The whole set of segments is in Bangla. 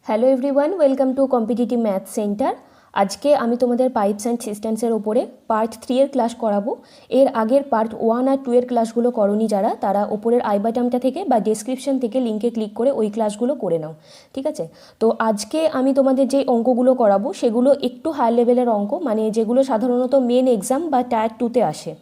Hello everyone, welcome to competitive math centre. আজকে আমি তোমাদের পাইপস অ্যান্ড সিস্টেমসের ওপরে পার্ট 3 এর ক্লাস করাবো। এর আগের পার্ট 1 আর 2 এর ক্লাসগুলো করনি যারা, তারা ওপরের আই বাটনটা থেকে বা ডেসক্রিপশন থেকে লিঙ্কে ক্লিক করে ওই ক্লাসগুলো করে নাও, ঠিক আছে? তো আজকে আমি তোমাদের যে অঙ্কগুলো করাবো সেগুলো একটু হাই লেভেলের অঙ্ক, মানে যেগুলো সাধারণত মেন এক্সাম বা টায়ার 2তে আসে।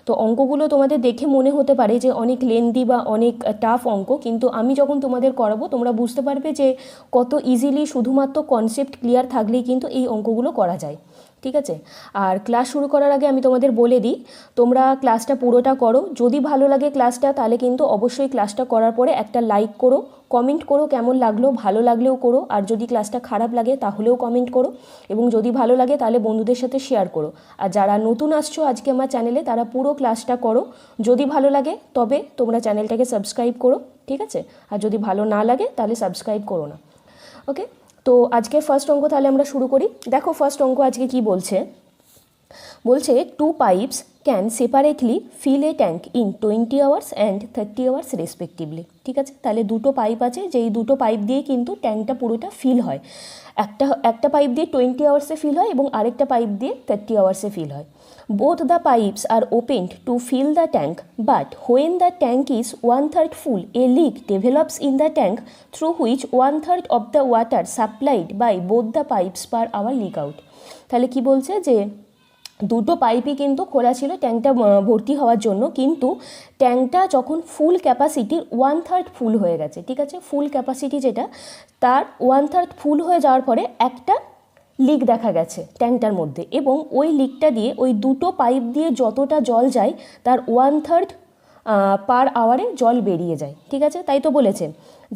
তো অঙ্কগুলো তোমাদের দেখে মনে হতে পারে যে অনেক লেন্দি বা অনেক টাফ অঙ্ক, কিন্তু আমি যখন তোমাদের করাবো তোমরা বুঝতে পারবে যে কত ইজিলি শুধুমাত্র কনসেপ্ট ক্লিয়ার থাকলেই কিন্তু এই অঙ্কগুলো করা যায়, ঠিক আছে? আর ক্লাস শুরু করার আগে আমি তোমাদের বলে দিই, তোমরা ক্লাসটা পুরোটা করো। যদি ভালো লাগে ক্লাসটা তাহলে কিন্তু অবশ্যই ক্লাসটা করার পরে একটা লাইক করো, কমেন্ট করো কেমন লাগলো, ভালো লাগলেও করো, আর যদি ক্লাসটা খারাপ লাগে তাহলেও কমেন্ট করো, এবং যদি ভালো লাগে তাহলে বন্ধুদের সাথে শেয়ার করো। আর যারা নতুন আসছো আজকে আমার চ্যানেলে তারা পুরো ক্লাসটা করো, যদি ভালো লাগে তবে তোমরা চ্যানেলটাকে সাবস্ক্রাইব করো, ঠিক আছে? আর যদি ভালো না লাগে তাহলে সাবস্ক্রাইব করো না, ওকে? তো আজকে ফার্স্ট অঙ্ক তাহলে আমরা শুরু করি। দেখো ফার্স্ট অঙ্ক আজকে কি বলছে, বলছে 2 pipes can separately fill a tank in 20 hours and 30 hours respectively, ঠিক আছে? তাহলে দুটো পাইপ আছে, যেই দুটো পাইপ দিয়ে কিন্তু ট্যাঙ্কটা পুরোটা ফিল হয়। একটা পাইপ দিয়ে 20 আওয়ার্সে ফিল হয় এবং আরেকটা পাইপ দিয়ে 30 আওয়ার্সে ফিল হয়। Both the pipes are opened to fill the tank, but when the tank is 1/3 full, a leak develops in the tank through which 1/3 of the water supplied by both the pipes per hour leak out. তাহলে কি বলছে যে দুটো পাইপই কিন্তু খোলা ছিল ট্যাঙ্কটা ভর্তি হওয়ার জন্য, কিন্তু ট্যাঙ্কটা যখন ফুল ক্যাপাসিটির 1/3 ফুল হয়ে গেছে, ঠিক আছে? ফুল ক্যাপাসিটি যেটা, তার 1/3 ফুল হয়ে যাওয়ার পরে একটা লিক দেখা গেছে ট্যাঙ্কটার মধ্যে, এবং ওই লিকটা দিয়ে ওই দুটো পাইপ দিয়ে যতটা জল যায় তার 1/3 পার আওয়ারে জল বেরিয়ে যায়, ঠিক আছে? তাই তো বলেছে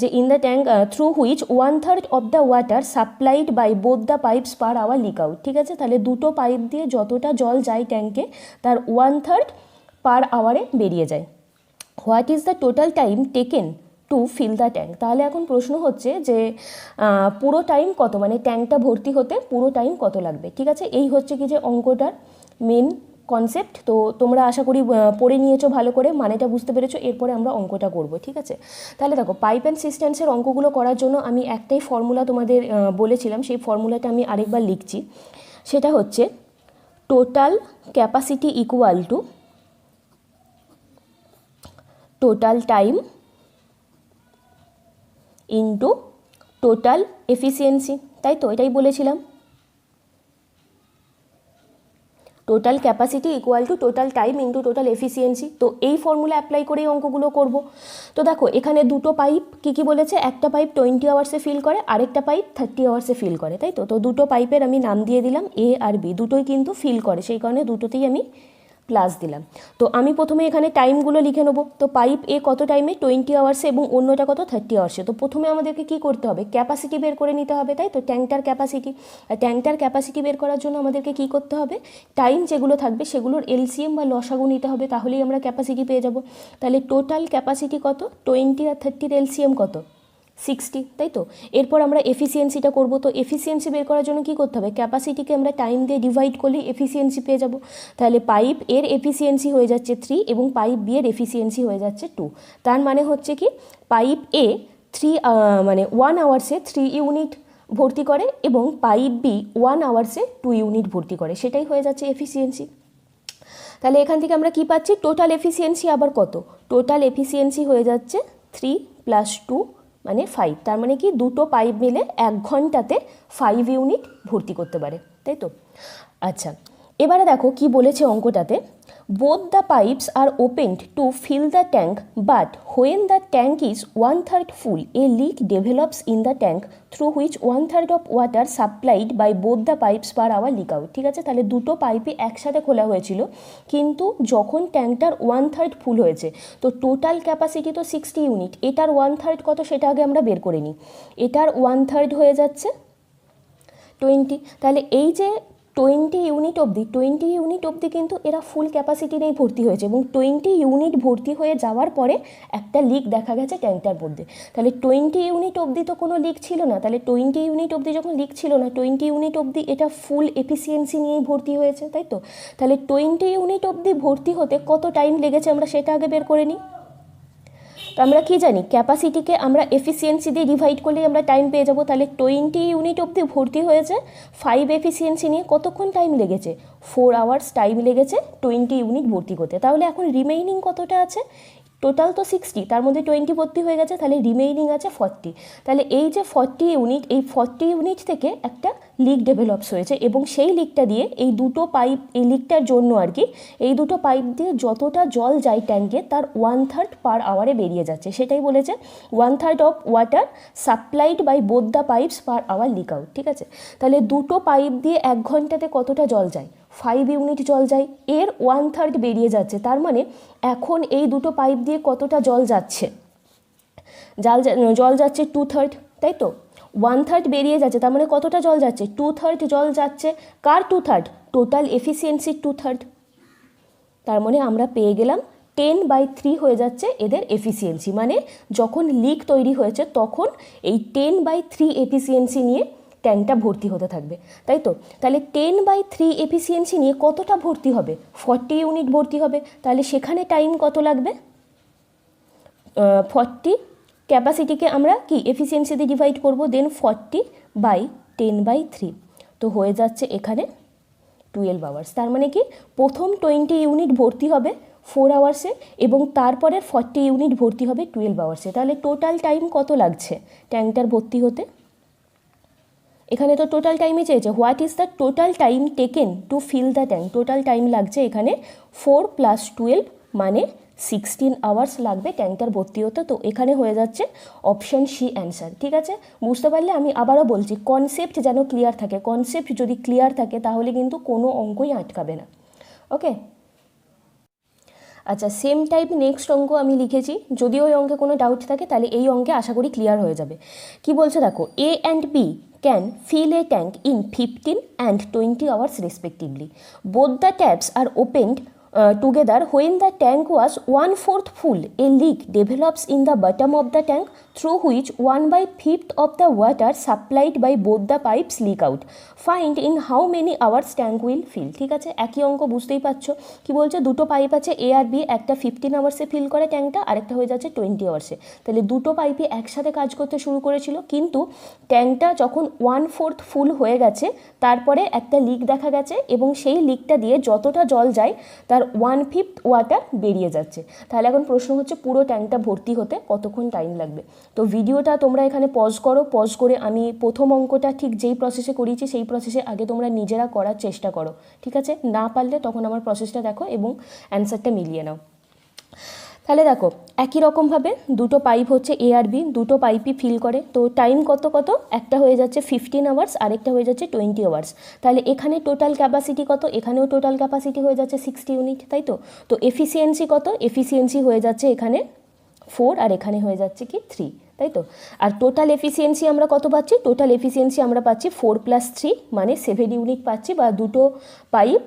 যে in the tank through which 1/3 of the water supplied by both the pipes per hour leak out, ঠিক আছে? তাহলে দুটো পাইপ দিয়ে যতটা জল যায় ট্যাঙ্কে তার 1/3 পার আওয়ারে বেরিয়ে যায়। What is the total time taken to fill the tank? তাহলে এখন প্রশ্ন হচ্ছে যে পুরো টাইম কত, মানে ট্যাঙ্কটা ভর্তি হতে পুরো টাইম কত লাগবে, ঠিক আছে? এই হচ্ছে কি যে অঙ্কটার মেন কনসেপ্ট। তো তোমরা আশা করি পড়ে নিয়েছো ভালো করে, মানেটা বুঝতে পেরেছো, এরপরে আমরা অঙ্কটা করব, ঠিক আছে? তাহলে দেখো পাইপ অ্যান্ড সিস্টেমসের অঙ্কগুলো করার জন্য আমি একটাই ফর্মুলা তোমাদের বলেছিলাম, সেই ফর্মুলাটা আমি আরেকবার লিখছি। সেটা হচ্ছে total capacity equal to total time into total efficiency, তাই তো? এটাই বলেছিলাম, total capacity equal to total time into total efficiency. তো এই ফর্মুলা অ্যাপ্লাই করেই অঙ্কগুলো করব। তো দেখো এখানে দুটো পাইপ কী বলেছে, একটা পাইপ 20 আওয়ার্সে ফিল করে, আরেকটা পাইপ 30 আওয়ার্সে ফিল করে, তাই তো? তো দুটো পাইপের আমি নাম দিয়ে দিলাম এ আর বি, দুটোই কিন্তু ফিল করে, সেই কারণে দুটোতেই আমি প্লাস দিলাম। তো আমি প্রথমে এখানে টাইমগুলো লিখে নেবো। তো পাইপ এ কত টাইমে, 20 আওয়ার্সে, এবং অন্যটা কত, 30 আওয়ার্সে। তো প্রথমে আমাদেরকে কি করতে হবে, ক্যাপাসিটি বের করে নিতে হবে, তাই তো? ট্যাঙ্কটার ক্যাপাসিটি, আর ট্যাঙ্কটার ক্যাপাসিটি বের করার জন্য আমাদেরকে কি করতে হবে, টাইম যেগুলো থাকবে সেগুলোর এলসিএম বা লসাগু নিতে হবে, তাহলেই আমরা ক্যাপাসিটি পেয়ে যাব। তাহলে টোটাল ক্যাপাসিটি কত, 20 আর 30-র এলসিএম কত, 60, তাই তো? এরপর আমরা এফিসিয়েন্সিটা করব। তো এফিসিয়েন্সি বের করার জন্য কি করতে হবে, ক্যাপাসিটিকে আমরা টাইম দিয়ে ডিভাইড করলেই এফিসিয়েন্সি পেয়ে যাব। তাহলে পাইপ এর এফিসিয়েন্সি হয়ে যাচ্ছে 3 এবং পাইপ বি এর এফিসিয়েন্সি হয়ে যাচ্ছে 2। তার মানে হচ্ছে কি, পাইপ এ 3 মানে 1 আওয়ার্সে 3 ইউনিট ভর্তি করে এবং পাইপ বি 1 আওয়ার্সে 2 ইউনিট ভর্তি করে, সেটাই হয়ে যাচ্ছে এফিসিয়েন্সি। তাহলে এখান থেকে আমরা কি পাচ্ছি, টোটাল এফিসিয়েন্সি আবার কত, টোটাল এফিসিয়েন্সি হয়ে যাচ্ছে 3 + 2 মানে 5। তার মানে কি, দুটো পাইপ মিলে 1 ঘন্টাতে 5 ইউনিট ভর্তি করতে পারে, তাই তো? আচ্ছা, এবারে দেখো কি বলেছে অঙ্কটাতে, both the pipes are opened to fill the tank, but when the tank is 1/3 full, a leak develops in the tank through which 1/3 of water supplied by both the pipes per hour leak out, ঠিক আছে? তাহলে দুটো পাইপই একসাথে খোলা হয়েছিল, কিন্তু যখন ট্যাঙ্কটার 1/3 ফুল হয়েছে, তো টোটাল ক্যাপাসিটি তো 60 ইউনিট, এটার 1/3 কত সেটা আগে আমরা বের করে নিই। এটার 1/3 হয়ে যাচ্ছে 20। তাহলে এই যে 20 ইউনিট অবধি কিন্তু এরা ফুল ক্যাপাসিটি নিয়েই ভর্তি হয়েছে, এবং 20 ইউনিট ভর্তি হয়ে যাওয়ার পরে একটা লিক দেখা গেছে ট্যাঙ্কটার মধ্যে। তাহলে 20 ইউনিট অবধি তো কোনো লিক ছিল না, তাহলে 20 ইউনিট অবধি যখন লিক ছিল না, 20 ইউনিট অবধি এটা ফুল এফিসিয়েন্সি নিয়েই ভর্তি হয়েছে, তাই তো? তাহলে 20 ইউনিট অবধি ভর্তি হতে কত টাইম লেগেছে আমরা সেটা আগে বের করে নিই। তো আমরা কি জানি, ক্যাপাসিটিকে আমরা এফিসিয়েন্সি দিয়ে ডিভাইড করলেই আমরা টাইম পেয়ে যাবো। তাহলে 20 ইউনিট অবধি ভর্তি হয়েছে, 5 এফিসিয়েন্সি নিয়ে কতক্ষণ টাইম লেগেছে, 4 আওয়ার্স টাইম লেগেছে 20 ইউনিট ভর্তি করতে। তাহলে এখন রিমেইনিং কতটা আছে, টোটাল তো 60, তার মধ্যে 20 ভর্তি হয়ে গেছে, তাহলে রিমেইনিং আছে 40। তাহলে এই যে 40 ইউনিট, এই 40 ইউনিট থেকে একটা লিক ডেভেলপস হয়েছে এবং সেই লিকটা দিয়ে এই দুটো পাইপ, এই লিকটার জন্য আর কি, এই দুটো পাইপ দিয়ে যতটা জল যায় ট্যাঙ্কে তার 1/3 পার আওয়ারে বেরিয়ে যাচ্ছে। সেটাই বলেছে 1/3 of water supplied by both the pipes per hour leak out. ঠিক আছে, তাহলে দুটো পাইপ দিয়ে 1 ঘন্টাতে কতটা জল যায়, 5 ইউনিট জল যায়, এর 1/3 বেরিয়ে যাচ্ছে। তার মানে এখন এই দুটো পাইপ দিয়ে কতটা জল যাচ্ছে, জল যাচ্ছে 2/3, তাই তো 1/3 বেরিয়ে যাচ্ছে, তার মানে কতটা জল যাচ্ছে, 2/3 জল যাচ্ছে। কার 2/3, টোটাল এফিসিয়েন্সির 2/3। তার মানে আমরা পেয়ে গেলাম 10/3 হয়ে যাচ্ছে এদের এফিসিয়েন্সি। মানে যখন লিক তৈরি হয়েছে তখন এই 10/3 এফিসিয়েন্সি নিয়ে ট্যাঙ্কটা ভর্তি হতে থাকবে, তাই তো। তাহলে 10/3 এফিসিয়েন্সি নিয়ে কতটা ভর্তি হবে, 40 ইউনিট ভর্তি হবে। তাহলে সেখানে টাইম কত লাগবে, 40 ক্যাপাসিটিকে আমরা কি এফিসিয়েন্সি দিয়ে ডিভাইড করবো, দেন 40/10/3, তো হয়ে যাচ্ছে এখানে 12 আওয়ার্স। তার মানে কি প্রথম 20 ইউনিট ভর্তি হবে 4 আওয়ার্সে এবং তারপরের 40 ইউনিট ভর্তি হবে 12 আওয়ার্সে। তাহলে টোটাল টাইম কত লাগছে ট্যাঙ্কটার ভর্তি হতে, এখানে তো টোটাল টাইমই চেয়েছে, what is the total time taken to fill the tank. Total time লাগছে এখানে 4 + 12 মানে 16 আওয়ার্স লাগবে ট্যাঙ্কটার ভর্তি হতে। তো এখানে হয়ে যাচ্ছে অপশান সি অ্যান্সার। ঠিক আছে, বুঝতে পারলে? আমি আবারও বলছি, কনসেপ্ট যেন ক্লিয়ার থাকে, কনসেপ্ট যদি ক্লিয়ার থাকে তাহলে কিন্তু কোনো অঙ্কই আটকাবে না। ওকে, আচ্ছা, সেম টাইপ নেক্সট অঙ্ক আমি লিখেছি। যদি ওই অঙ্কে কোনো ডাউট থাকে তাহলে এই অঙ্কে আশা করি ক্লিয়ার হয়ে যাবে। কি বলছে দেখো, A and B can fill a tank in 15 and 20 hours respectively. Both the taps are opened together when the tank was 1/4 full. A leak develops in the bottom of the tank through which 1/5 of the water supplied by both the pipes leak out. Find in how many hours tank will fill. ঠিক আছে, একই অঙ্ক, বুঝতেই পারছো। কি বলছে, দুটো পাইপ আছে এ আর বি, একটা 15 আওয়ার্সে ফিল করে ট্যাঙ্কটা, আরেকটা হয়ে যাচ্ছে 20 আওয়ার্সে। তাহলে দুটো পাইপই একসাথে কাজ করতে শুরু করেছিল, কিন্তু ট্যাঙ্কটা যখন 1/4 ফুল হয়ে গেছে তারপরে একটা লিক দেখা গেছে এবং সেই লিকটা দিয়ে যতটা জল যায় তার 1/5 ওয়াটার বেরিয়ে যাচ্ছে। তাহলে এখন প্রশ্ন হচ্ছে পুরো ট্যাঙ্কটা ভর্তি হতে কতক্ষণ টাইম লাগবে। তো ভিডিওটা তোমরা এখানে পজ করো, পজ করে আমি প্রথম অঙ্কটা ঠিক যেই প্রসেসে করিয়েছি সেই প্রসেসে আগে তোমরা নিজেরা করার চেষ্টা করো। ঠিক আছে, না পারলে তখন আমার প্রসেসটা দেখো এবং অ্যান্সারটা মিলিয়ে নাও। তাহলে দেখো, একই রকমভাবে দুটো পাইপ হচ্ছে এ আর বি, দুটো পাইপই ফিল করে। তো টাইম কত কত, একটা হয়ে যাচ্ছে 15 আওয়ার্স, আরেকটা হয়ে যাচ্ছে 20 আওয়ার্স। তাহলে এখানে টোটাল ক্যাপাসিটি কত, এখানেও টোটাল ক্যাপাসিটি হয়ে যাচ্ছে 60 ইউনিট, তাই তো। তো এফিসিয়েন্সি কত, এফিসিয়েন্সি হয়ে যাচ্ছে এখানে 4 আর এখানে হয়ে যাচ্ছে কি 3, তাই তো। আর টোটাল এফিসিয়েন্সি আমরা কত পাচ্ছি, টোটাল এফিসিয়েন্সি আমরা পাচ্ছি 4 + 3 মানে 7 ইউনিট পাচ্ছি, বা দুটো পাইপ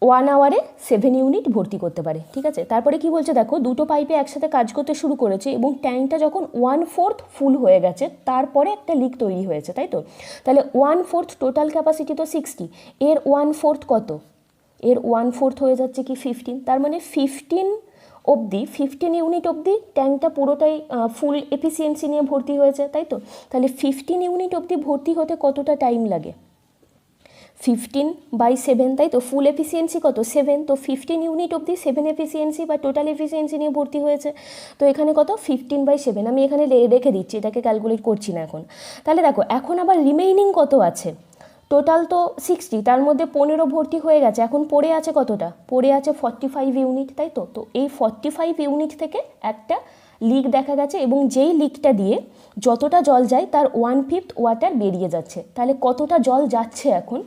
1 আওয়ারে 7 ইউনিট ভর্তি করতে পারে। ঠিক আছে, তারপরে কি বলছে দেখো, দুটো পাইপে একসাথে কাজ করতে শুরু করেছে এবং ট্যাঙ্কটা যখন 1/4 ফুল হয়ে গেছে তারপরে একটা লিক তৈরি হয়েছে, তাই তো। তাহলে 1/4 টোটাল ক্যাপাসিটি তো 60, এর 1/4 কত, এর 1/4 হয়ে যাচ্ছে কি 15। তার মানে 15 ইউনিট অবধি ট্যাঙ্কটা পুরোটাই ফুল এফিসিয়েন্সি নিয়ে ভর্তি হয়েছে, তাই তো। তাহলে 15 ইউনিট অবধি ভর্তি হতে কতটা টাইম লাগে, 15/7, তাই তো। ফুল এফিসিয়েন্সি কত, 7, তো 15 ইউনিট অবধি 7 এফিসিয়েন্সি বা টোটাল এফিসিয়েন্সি নিয়ে ভর্তি হয়েছে। তো এখানে কত, 15/7, আমি এখানে রেখে দিচ্ছি, এটাকে ক্যালকুলেট করছি না এখন। তাহলে দেখো, এখন আবার রিমেইনিং কত আছে, টোটাল তো 60, তার মধ্যে 15 ভর্তি হয়ে গেছে, এখন পড়ে আছে কতটা, পড়ে আছে 45 ইউনিট, তাই তো। তো এই 45 ইউনিট থেকে একটা লিক দেখা গেছে এবং যেই লিকটা দিয়ে যতটা জল যায় তার 1/5 ওয়াটার বেরিয়ে যাচ্ছে। তাহলে কতটা জল যাচ্ছে এখন,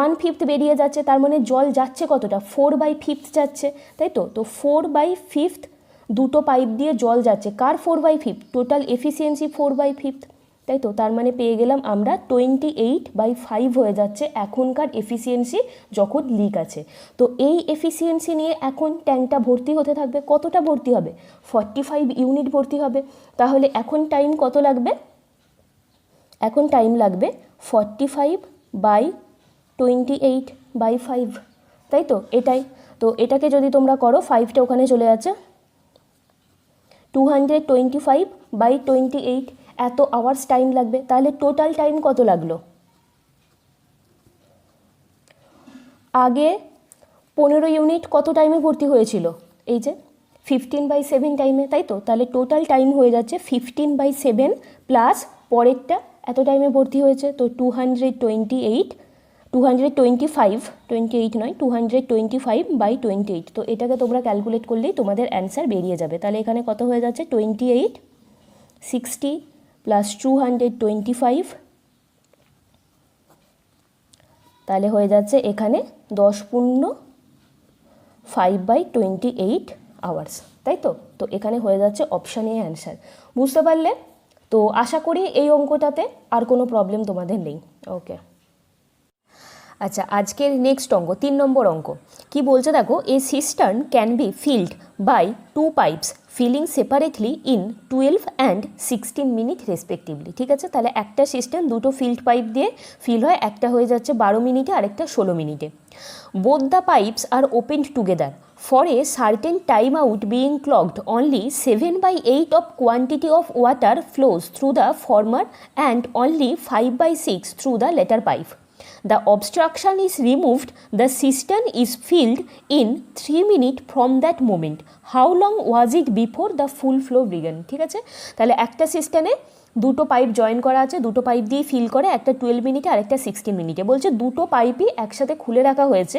1/5 বেরিয়ে যাচ্ছে, তার মানে জল যাচ্ছে কতটা, 4/5 যাচ্ছে, তাই তো। তো 4/5 দুটো পাইপ দিয়ে জল যাচ্ছে, কার 4/5, টোটাল এফিসিয়েন্সি 4/5, তাই তো। তার মানে পেয়ে গেলাম আমরা 28/5 হয়ে যাচ্ছে এখনকার এফিসিয়েন্সি যখন লিক আছে। তো এই এফিসিয়েন্সি নিয়ে এখন ট্যাঙ্কটা ভর্তি হতে থাকবে, কতটা ভর্তি হবে, 45 ইউনিট ভর্তি হবে। তাহলে এখন টাইম কত লাগবে, এখন টাইম লাগবে 45/28/5, তাই তো, এটাই। তো এটাকে যদি তোমরা করো, 5টা ওখানে চলে যাচ্ছে, 225/28 এত আওয়ার্স টাইম লাগবে। তাহলে টোটাল টাইম কত লাগলো? আগে 15 ইউনিট কত টাইমে ভর্তি হয়েছিল? এই যে 15/7 টাইমে, তাই তো? তাহলে টোটাল টাইম হয়ে যাচ্ছে 15/7 প্লাস পরেরটা এত টাইমে ভর্তি হয়েছে, তো 225 নয় 225/28। তো এটাকে তোমরা ক্যালকুলেট করলেই তোমাদের অ্যান্সার বেরিয়ে যাবে। তাহলে এখানে কত হয়ে যাচ্ছে? 28, 60 প্লাস 225, তাহলে হয়ে যাচ্ছে এখানে 10^5/28 আওয়ার্স, তাই তো? তো এখানে হয়ে যাচ্ছে অপশান এ অ্যান্সার। বুঝতে পারলে? তো আশা করি এই অঙ্কটাতে আর কোনো প্রবলেম তোমাদের নেই। ওকে, আচ্ছা, আজকের নেক্সট অঙ্ক 3 নম্বর অঙ্ক কি বলছে দেখো, a cistern can be filled by 2 pipes filling separately in 12 and 16 minutes respectively. ঠিক আছে, তাহলে একটা সিস্টেম দুটো ফিল্ড পাইপ দিয়ে ফিল হয়, একটা হয়ে যাচ্ছে 12 মিনিটে আর একটা 16 মিনিটে। Both the pipes are opened together for a certain time out being clogged, only 7/8 of quantity of water flows through the former and only 5/6 through the latter pipe. The obstruction is removed, the cistern is filled in 3 minutes from that moment. How long was it before the full flow began? ঠিক আছে, তাহলে একটা সিস্টেমে দুটো পাইপ জয়েন করা আছে, দুটো পাইপ দিয়ে ফিল করে, একটা 12 মিনিটে আর একটা 16 মিনিটে। বলছে দুটো পাইপই একসাথে খুলে রাখা হয়েছে,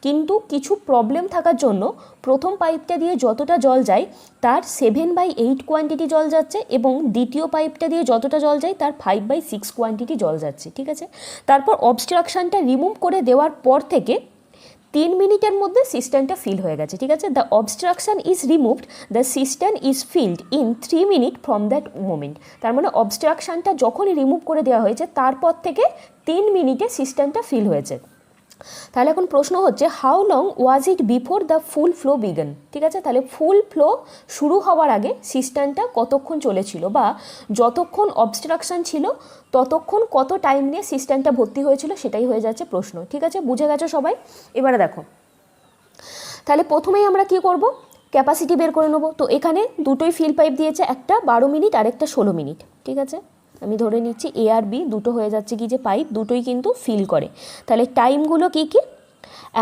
কিন্তু কিছু প্রবলেম থাকার জন্য প্রথম পাইপটা দিয়ে যতটা জল যায় তার 7/8 কোয়ান্টিটি জল যাচ্ছে এবং দ্বিতীয় পাইপটা দিয়ে যতটা জল যায় তার 5/6 কোয়ান্টিটি জল যাচ্ছে। ঠিক আছে, তারপর অবস্ট্রাকশনটা রিমুভ করে দেওয়ার পর থেকে 3 মিনিটের মধ্যে সিস্টেমটা ফিল হয়ে গেছে। ঠিক আছে, the obstruction is removed, the system is field in 3 minute from that moment. তার মানে অবস্ট্রাকশনটা যখনই রিমুভ করে দেওয়া হয়েছে তারপর থেকে 3 মিনিটে সিস্টেমটা ফিল হয়েছে। তাহলে এখন প্রশ্ন হচ্ছে how long was it before the full flow began. ঠিক আছে, তাহলে ফুল ফ্লো শুরু হওয়ার আগে সিস্টেমটা কতক্ষণ চলেছিল, বা যতক্ষণ অবস্ট্রাকশন ছিল ততক্ষণ কত টাইম নিয়ে সিস্টেমটা ভর্তি হয়েছিল, সেটাই হয়ে যাচ্ছে প্রশ্ন। ঠিক আছে, বুঝে গেছো সবাই? এবারে দেখো, তাহলে প্রথমেই আমরা কি করব, ক্যাপাসিটি বের করে নেব। তো এখানে দুটোই ফিল পাইপ দিয়েছে, একটা 12 মিনিট আর একটা 16 মিনিট। ঠিক আছে, আমি ধরে নিচ্ছি এ আর বি দুটো হয়ে যাচ্ছে কি যে পাইপ, দুটোই কিন্তু ফিল করে। তাহলে টাইমগুলো কি কি,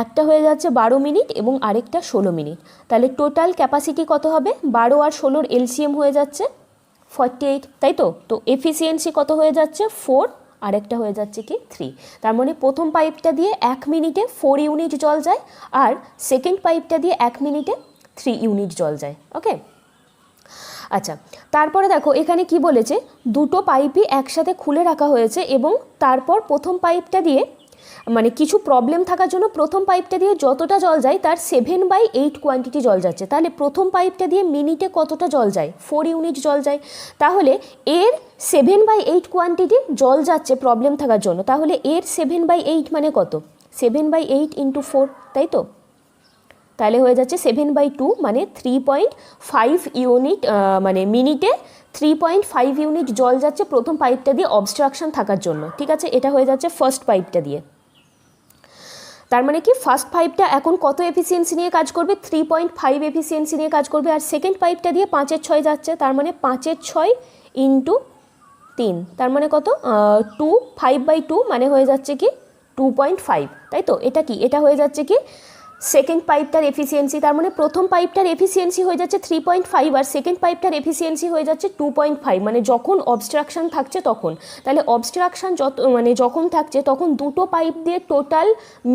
একটা হয়ে যাচ্ছে 12 মিনিট এবং আরেকটা 16 মিনিট। তাহলে টোটাল ক্যাপাসিটি কত হবে? 12 আর 16 এলসিএম হয়ে যাচ্ছে 48, তাই তো? তো এফিসিয়েন্সি কত হয়ে যাচ্ছে? 4, আরেকটা হয়ে যাচ্ছে কি 3। তার মানে প্রথম পাইপটা দিয়ে 1 মিনিটে 4 ইউনিট জল যায় আর সেকেন্ড পাইপটা দিয়ে 1 মিনিটে 3 ইউনিট জল যায়। ওকে, আচ্ছা, তারপরে দেখো এখানে কি বলেছে, দুটো পাইপই একসাথে খুলে রাখা হয়েছে এবং তারপর প্রথম পাইপটা দিয়ে মানে কিছু প্রবলেম থাকার জন্য প্রথম পাইপটা দিয়ে যতটা জল যায় তার 7/8 কোয়ান্টিটি জল যাচ্ছে। তাহলে প্রথম পাইপটা দিয়ে মিনিটে কতটা জল যায়? 4 ইউনিট জল যায়। তাহলে এর 7/8 কোয়ান্টিটি জল যাচ্ছে প্রবলেম থাকার জন্য, তাহলে এর 7/8 মানে কত? 7/8 × 4, তাই তো? তাহলে হয়ে যাচ্ছে 7/2 মানে 3.5 ইউনিট, মানে মিনিটে 3.5 ইউনিট জল যাচ্ছে প্রথম পাইপটা দিয়ে অবস্ট্রাকশন থাকার জন্য। ঠিক আছে, এটা হয়ে যাচ্ছে ফার্স্ট পাইপটা দিয়ে। তার মানে কি ফার্স্ট পাইপটা এখন কত এফিসিয়েন্সি নিয়ে কাজ করবে? 3.5 এফিসিয়েন্সি নিয়ে কাজ করবে। আর সেকেন্ড পাইপটা দিয়ে 5/6 যাচ্ছে, তার মানে 5/6 × 3, তার মানে কত? 5/2 মানে হয়ে যাচ্ছে কি 2.5, তাই তো? এটা কি, এটা হয়ে যাচ্ছে কি সেকেন্ড পাইপটার এফিসিয়েন্সি। তার মানে প্রথম পাইপটার এফিসিয়েন্সি হয়ে যাচ্ছে 3.5 আর সেকেন্ড পাইপটার এফিসিয়েন্সি হয়ে যাচ্ছে 2.5, মানে যখন অবস্ট্রাকশন থাকছে তখন। তাহলে অবস্ট্রাকশন যখন থাকছে তখন দুটো পাইপ দিয়ে টোটাল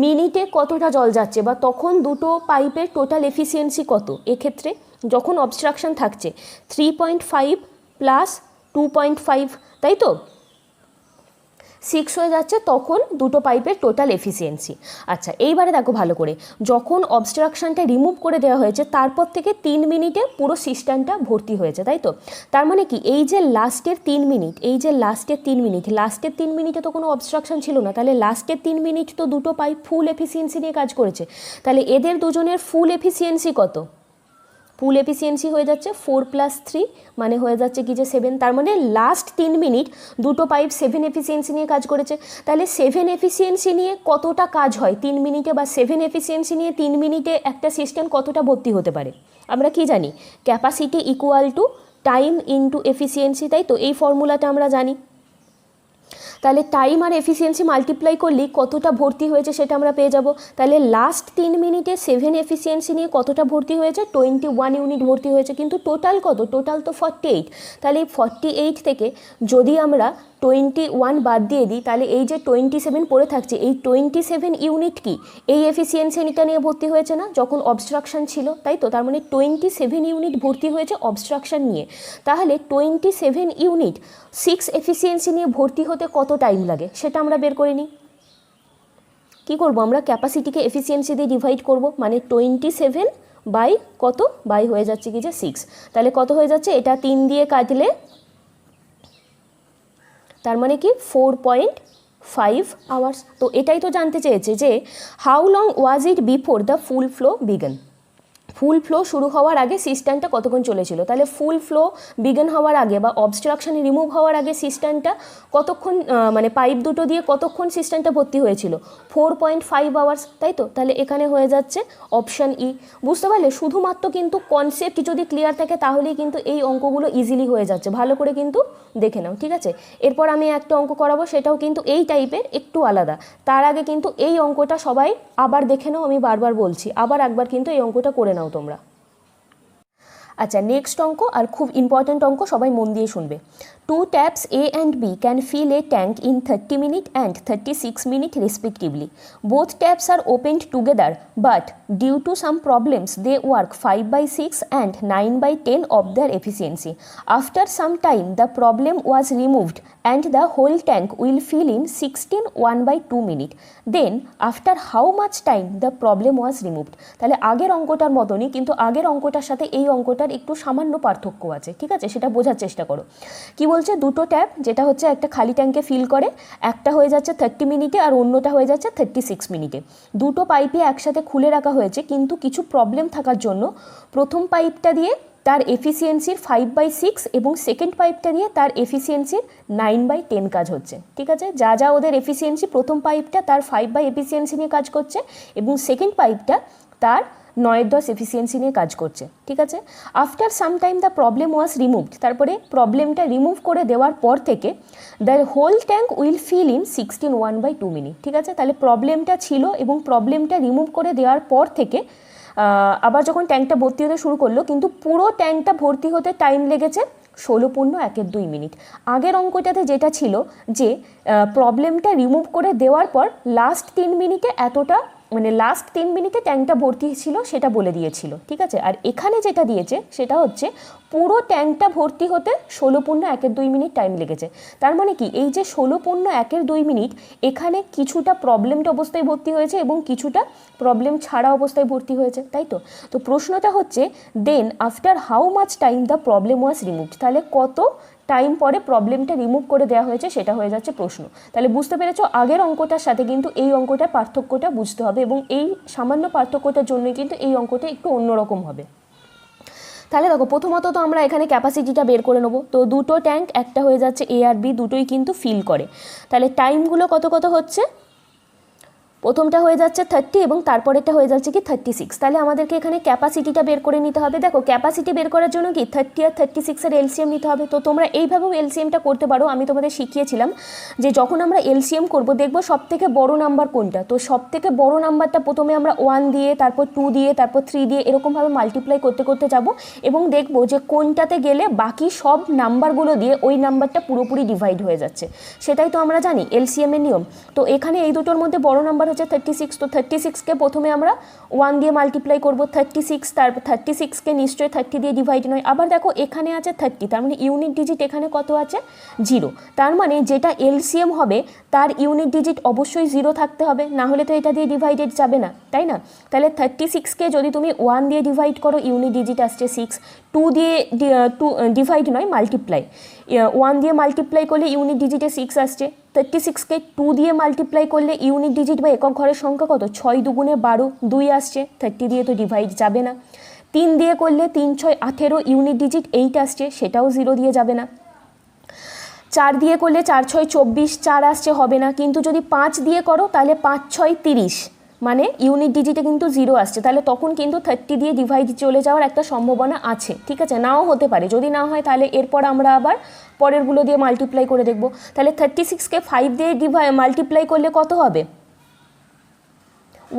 মিনিটে কতটা জল যাচ্ছে, বা তখন দুটো পাইপের টোটাল এফিসিয়েন্সি কত এক্ষেত্রে যখন অবস্ট্রাকশন থাকছে? 3.5 প্লাস 2.5, তাই তো? 6 হয়ে যাচ্ছে তখন দুটো পাইপের টোটাল এফিসিয়েন্সি। আচ্ছা, এইবারে দেখো ভালো করে, যখন অবস্ট্রাকশনটা রিমুভ করে দেওয়া হয়েছে তারপর থেকে 3 মিনিটে পুরো সিস্টেমটা ভর্তি হয়েছে, তাই তো? তার মানে কি এই যে লাস্টের 3 মিনিট, লাস্টের 3 মিনিটে তো কোনো অবস্ট্রাকশন ছিল না, তাহলে লাস্টের 3 মিনিট তো দুটো পাইপ ফুল এফিসিয়েন্সি নিয়ে কাজ করেছে। তাহলে এদের দুজনের ফুল এফিসিয়েন্সি কত? ফুল এফিসিয়েন্সি হয়ে যাচ্ছে 4 + 3 মানে হয়ে যাচ্ছে কি যে 7, তার মানে লাস্ট 3 মিনিট দুটো পাইপ 7 এফিসিয়েন্সি নিয়ে কাজ করেছে। তাহলে 7 এফিসিয়েন্সি নিয়ে কতটা কাজ হয় 3 মিনিটে, বা 7 এফিসিয়েন্সি নিয়ে 3 মিনিটে একটা সিস্টেম কতটা ভর্তি হতে পারে? আমরা কি জানি, capacity equal to time into efficiency, তাই তো? এই ফর্মুলাটা আমরা জানি। তাহলে টাইম আর এফিসিয়েন্সি মাল্টিপ্লাই করলেই কতটা ভর্তি হয়েছে সেটা আমরা পেয়ে যাব। তাহলে লাস্ট 3 মিনিটে 7 এফিসিয়েন্সি নিয়ে কতটা ভর্তি হয়েছে? 21 ইউনিট ভর্তি হয়েছে। কিন্তু টোটাল কত? টোটাল তো 48। তাহলে এই 48 থেকে যদি আমরা 21 বাদ দিয়ে দিই, তাহলে এই যে 27 পড়ে থাকছে, এই 27 ইউনিট কি এই এফিসিয়েন্সিটা নিয়ে ভর্তি হয়েছে না, যখন অবস্ট্রাকশন ছিল, তাই তো? তার মানে 27 ইউনিট ভর্তি হয়েছে অবস্ট্রাকশন নিয়ে। তাহলে 27 ইউনিট 6 এফিসিয়েন্সি নিয়ে ভর্তি হতে কত টাইম লাগে সেটা আমরা বের করে নিই। কী করবো আমরা? ক্যাপাসিটিকে এফিসিয়েন্সি দিয়ে ডিভাইড করব, মানে 27 বাই কত? বাই হয়ে যাচ্ছে কি যে 6। তাহলে কত হয়ে যাচ্ছে? এটা 3 দিয়ে কাটলে তার মানে কি 4.5 আওয়ার্স। তো এটাই তো জানতে চেয়েছে যে how long was it before the full flow began. Full flow শুরু হওয়ার আগে সিস্টেমটা কতক্ষণ চলেছিল? তাহলে ফুল ফ্লো বিগেন হওয়ার আগে বা অবস্ট্রাকশন রিমুভ হওয়ার আগে সিস্টেমটা কতক্ষণ, মানে পাইপ দুটো দিয়ে কতক্ষণ সিস্টেমটা ভর্তি হয়েছিল? 4.5 আওয়ার্স, তাই তো? তাহলে এখানে হয়ে যাচ্ছে অপশান ই। বুঝতে পারলে? শুধুমাত্র কিন্তু কনসেপ্ট যদি ক্লিয়ার থাকে তাহলেই কিন্তু এই অঙ্কগুলো ইজিলি হয়ে যাচ্ছে। ভালো করে কিন্তু দেখে নাও, ঠিক আছে? এরপর আমি একটা অঙ্ক করাবো, সেটাও কিন্তু এই টাইপের, একটু আলাদা। তার আগে কিন্তু এই অঙ্কটা সবাই আবার দেখে নাও, আমি বারবার বলছি, আবার একবার কিন্তু এই অঙ্কটা করে নাও তোমরা। আচ্ছা, নেক্সট অঙ্ক, আর খুব ইম্পর্ট্যান্ট অঙ্ক, সবাই মন দিয়ে শুনবে। 2 taps A and B can fill a tank in 30 minutes and 36 minutes respectively. Both taps are opened together, but due to some problems they work 5/6 and 9/10 of their efficiency. After some time the problem was removed and the whole tank will fill in 16 1/2 minutes. Then after how much time the problem was removed? তাহলে আগের অঙ্কটার মতনই, কিন্তু আগের অঙ্কটার সাথে এই অঙ্কটার একটু সামান্য পার্থক্য আছে, ঠিক আছে? সেটা বোঝার চেষ্টা করো। কি বলছে? দুটো ট্যাপ, যেটা হচ্ছে একটা খালি ট্যাঙ্কে ফিল করে, একটা হয়ে যাচ্ছে 30 মিনিটে আর অন্যটা হয়ে যাচ্ছে 36 মিনিটে। দুটো পাইপে একসাথে খুলে রাখা হয়েছে, কিন্তু কিছু প্রবলেম থাকার জন্য প্রথম পাইপটা দিয়ে তার এফিসিয়েন্সির 5/6 এবং সেকেন্ড পাইপটা দিয়ে তার এফিসিয়েন্সির 9/10 কাজ হচ্ছে, ঠিক আছে? যা যা ওদের এফিসিয়েন্সি, প্রথম পাইপটা তার 5 এফিসিয়েন্সি নিয়ে কাজ করছে এবং সেকেন্ড পাইপটা তার 9/10 এফিসিয়েন্সি নিয়ে কাজ করছে, ঠিক আছে? After some time the problem was removed, তারপরে প্রবলেমটা রিমুভ করে দেওয়ার পর থেকে the whole tank will fill in 16 1/2 minute, ঠিক আছে? তাহলে প্রবলেমটা ছিল এবং প্রবলেমটা রিমুভ করে দেওয়ার পর থেকে আবার যখন ট্যাঙ্কটা ভর্তি হতে শুরু করলো, কিন্তু পুরো ট্যাঙ্কটা ভর্তি হতে টাইম লেগেছে 16.12 মিনিট। আগের অঙ্কটাতে যেটা ছিল যে প্রবলেমটা রিমুভ করে দেওয়ার পর লাস্ট 3 মিনিটে এতটা, মানে লাস্ট 3 মিনিটে ট্যাঙ্কটা ভর্তি ছিল সেটা বলে দিয়েছিল, ঠিক আছে? আর এখানে যেটা দিয়েছে সেটা হচ্ছে পুরো ট্যাঙ্কটা ভর্তি হতে 16.12 মিনিট টাইম লেগেছে। তার মানে কি, এই যে 16.12 মিনিট, এখানে কিছুটা প্রবলেমটা অবস্থায় ভর্তি হয়েছে এবং কিছুটা প্রবলেম ছাড়া অবস্থায় ভর্তি হয়েছে, তাই তো? তো প্রশ্নটা হচ্ছে then after how much time the problem was removed, তাহলে কত টাইম পরে প্রবলেমটা রিমুভ করে দেওয়া হয়েছে সেটা হয়ে যাচ্ছে প্রশ্ন। তাহলে বুঝতে পেরেছো, আগের অঙ্কটার সাথে কিন্তু এই অঙ্কটার পার্থক্যটা বুঝতে হবে, এবং এই সামান্য পার্থক্যটার জন্যই কিন্তু এই অঙ্কটা একটু অন্যরকম হবে। তাহলে দেখো, প্রথমত তো আমরা এখানে ক্যাপাসিটিটা বের করে নেবো। তো দুটো ট্যাঙ্ক, একটা হয়ে যাচ্ছে এ আর বি, দুটোই কিন্তু ফিল করে। তাহলে টাইমগুলো কত কত হচ্ছে? প্রথমটা হয়ে যাচ্ছে 30 এবং তারপরেরটা হয়ে যাচ্ছে কি 36। তাহলে আমাদেরকে এখানে ক্যাপাসিটিটা বের করে নিতে হবে। দেখো, ক্যাপাসিটি বের করার জন্য কি 30 আর 36 এর এলসিএম নিতে হবে। তো তোমরা এইভাবেও এলসিএমটা করতে পারো। আমি তোমাদের শিখিয়েছিলাম যে যখন আমরা এলসিএম করব, দেখবো সব থেকে বড় নাম্বার কোনটা। তো সব থেকে বড় নাম্বারটা প্রথমে আমরা 1 দিয়ে, তারপর 2 দিয়ে, তারপর 3 দিয়ে, এরকমভাবে মাল্টিপ্লাই করতে করতে যাব এবং দেখবো যে কোনটাতে গেলে বাকি সব নাম্বারগুলো দিয়ে ওই নাম্বারটা পুরোপুরি ডিভাইড হয়ে যাচ্ছে। সেটাই তো আমরা জানি এলসিএম এর নিয়ম। তো এখানে এই দুটোর মধ্যে বড় নাম্বার হচ্ছে 36। তো 36কে প্রথমে আমরা 1 দিয়ে মাল্টিপ্লাই করব, 36, তারপর 36কে নিশ্চয়ই 30 দিয়ে ডিভাইড নয়। আবার দেখো, এখানে আছে 30, তার মানে ইউনিট ডিজিট এখানে কত আছে? 0। তার মানে যেটা এলসিএম হবে তার ইউনিট ডিজিট অবশ্যই 0 থাকতে হবে, না হলে তো এটা দিয়ে ডিভাইডেড যাবে না, তাই না? তাহলে 36কে যদি তুমি 1 দিয়ে ডিভাইড করো, ইউনিট ডিজিট আসছে 6। 2 দিয়ে ডিভাইড নয়, মাল্টিপ্লাই, 1 দিয়ে মাল্টিপ্লাই করলে ইউনিট ডিজিটে 6 আসছে। 36কে 2 দিয়ে মাল্টিপ্লাই করলে ইউনিট ডিজিট বা একক ঘরের সংখ্যা কত? 6 2 12, 2 আসছে। 30 দিয়ে তো ডিভাইড যাবে না। 3 দিয়ে করলে 3 6 18 ইউনিট ডিজিট 8 আসছে, সেটাও 0 দিয়ে যাবে না। 4 দিয়ে করলে 4 6 24, 4 আসছে, হবে না। কিন্তু যদি 5 দিয়ে করো তাহলে 5 6 30, মানে ইউনিট ডিজিটে কিন্তু 0 আসছে, তাহলে তখন কিন্তু 30 দিয়ে ডিভাইড চলে যাওয়ার একটা সম্ভাবনা আছে, ঠিক আছে, নাও হতে পারে। যদি না হয় তাহলে এরপর আমরা আবার পরেরগুলো দিয়ে মাল্টিপ্লাই করে দেখব। তাহলে 36কে 5 দিয়ে মাল্টিপ্লাই করলে কত হবে?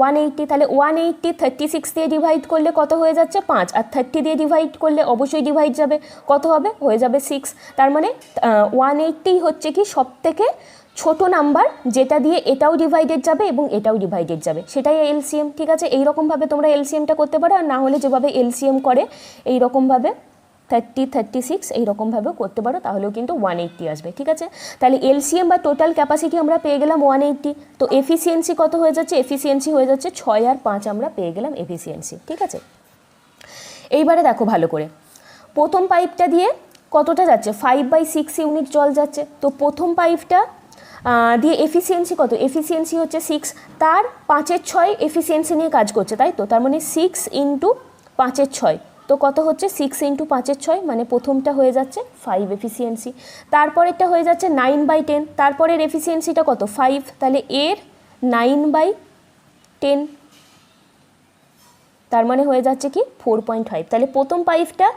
180। তাহলে 180 36 দিয়ে ডিভাইড করলে কত হয়ে যাচ্ছে? 5। আর 30 দিয়ে ডিভাইড করলে অবশ্যই ডিভাইড যাবে, কত হবে? হয়ে যাবে 6। তার মানে 180 হচ্ছে কি সবথেকে ছোট নাম্বার, যেটা দিয়ে এটাও ডিভাইডেড যাবে এবং এটাও ডিভাইডেড যাবে, সেটাই এলসিএম, ঠিক আছে। এইরকমভাবে তোমরা এলসিএমটা করতে পারো, আর না হলে যেভাবে এলসিএম করে এইরকমভাবে 30 36 এইরকমভাবেও করতে পারো, তাহলেও কিন্তু 180 আসবে, ঠিক আছে। তাহলে এলসিএম বা টোটাল ক্যাপাসিটি আমরা পেয়ে গেলাম 180। তো এফিসিয়েন্সি কত হয়ে যাচ্ছে? এফিসিয়েন্সি হয়ে যাচ্ছে 6 আর 5, আমরা পেয়ে গেলাম এফিসিয়েন্সি, ঠিক আছে। এইবারে দেখো ভালো করে, প্রথম পাইপটা দিয়ে কতটা যাচ্ছে? 5/6 ইউনিট জল যাচ্ছে। তো প্রথম পাইপটা দিয়ে এফিসিয়েন্সি কত? এফিসিয়েন্সি হচ্ছে 6, তার 5-এর 6 এফিসিয়েন্সি নিয়ে কাজ করছে, তাই তো। তার মানে 6 × 5-এর 6, তো কত হচ্ছে? 6 × 5-এর 6, মানে প্রথমটা হয়ে যাচ্ছে 5 এফিসিয়েন্সি। তারপরেরটা হয়ে যাচ্ছে 9/10, তারপরের এফিসিয়েন্সিটা কত? 5, তাহলে এর 9/10, তার মানে হয়ে যাচ্ছে কি 4.5। তাহলে প্রথম পাইপটা